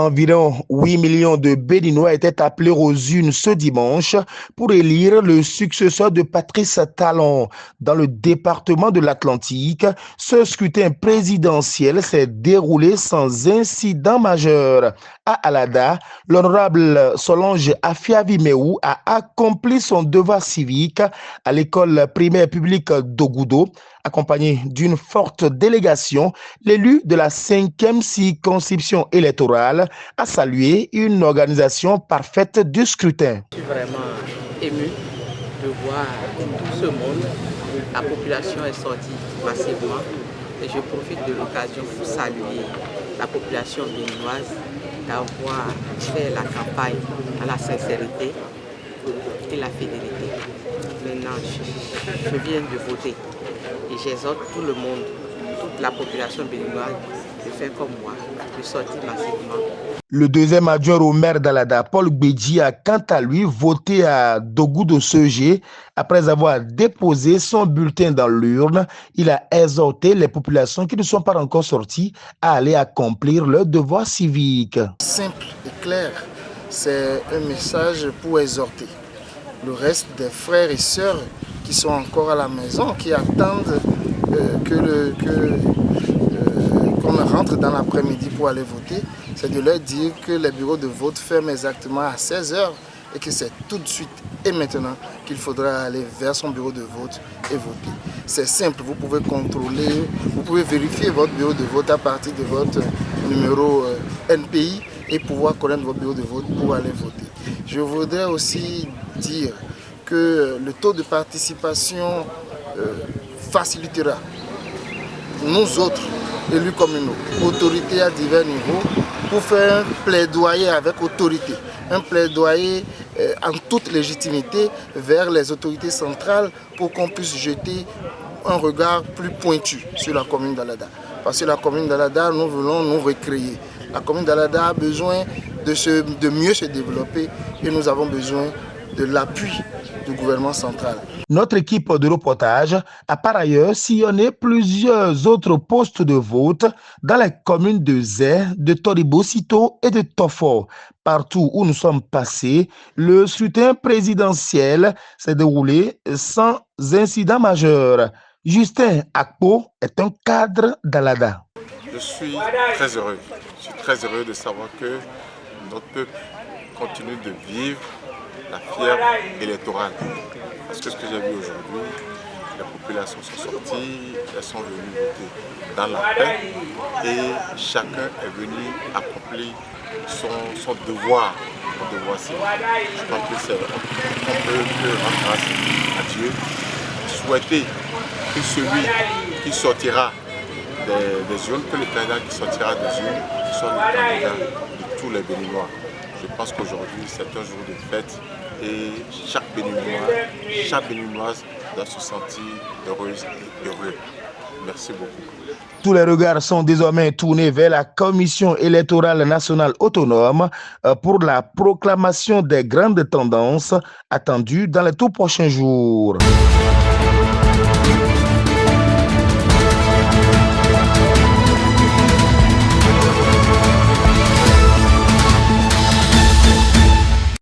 Environ 8 millions de Béninois étaient appelés aux urnes ce dimanche pour élire le successeur de Patrice Talon. Dans le département de l'Atlantique, ce scrutin présidentiel s'est déroulé sans incident majeur. À Alada, l'honorable Solange Afia-Viméou a accompli son devoir civique à l'école primaire publique d'Ogoudo. Accompagné d'une forte délégation, l'élu de la 5e circonscription électorale a salué une organisation parfaite du scrutin. Je suis vraiment ému de voir tout ce monde. La population est sortie massivement et je profite de l'occasion pour saluer la population béninoise d'avoir fait la campagne à la sincérité et la fidélité. Maintenant, je viens de voter et j'exhorte tout le monde, toute la population béninoise de faire comme moi, de sortir massivement. Le deuxième adjoint au maire d'Alada, Paul Gbedji, a quant à lui voté à Dogoudo-Sogé. Après avoir déposé son bulletin dans l'urne, il a exhorté les populations qui ne sont pas encore sorties à aller accomplir leur devoir civique. Simple et clair, c'est un message pour exhorter le reste des frères et sœurs qui sont encore à la maison, qui attendent qu'on rentre dans l'après-midi pour aller voter. C'est de leur dire que les bureaux de vote ferment exactement à 16h et que c'est tout de suite et maintenant qu'il faudra aller vers son bureau de vote et voter. C'est simple, vous pouvez contrôler, vous pouvez vérifier votre bureau de vote à partir de votre numéro NPI et pouvoir connaître votre bureau de vote pour aller voter. Je voudrais aussi dire que le taux de participation facilitera nous autres, élus communaux, autorités à divers niveaux, pour faire un plaidoyer avec autorité, un plaidoyer en toute légitimité vers les autorités centrales pour qu'on puisse jeter un regard plus pointu sur la commune d'Alada. Parce que la commune d'Alada, nous voulons nous recréer. La commune d'Alada a besoin de mieux se développer et nous avons besoin de l'appui du gouvernement central. Notre équipe de reportage a par ailleurs sillonné plusieurs autres postes de vote dans les communes de Zé, de Toribo-Sito et de Tofo. Partout où nous sommes passés, le scrutin présidentiel s'est déroulé sans incident majeur. Justin Akpo est un cadre d'Alada. Je suis très heureux. Je suis très heureux de savoir que notre peuple continue de vivre la fièvre électorale. Parce que ce que j'ai vu aujourd'hui, les populations sont sorties, elles sont venues voter dans la paix et chacun est venu accomplir son devoir civique. Je pense que c'est on peut rendre grâce à Dieu, souhaiter que celui qui sortira des urnes, que le candidat qui sortira des urnes soit le candidat de tous les Béninois. Je pense qu'aujourd'hui c'est un jour de fête et chaque Béninois, chaque Béninoise doit se sentir heureuse et heureux. Merci beaucoup. Tous les regards sont désormais tournés vers la Commission électorale nationale autonome pour la proclamation des grandes tendances attendues dans les tout prochains jours.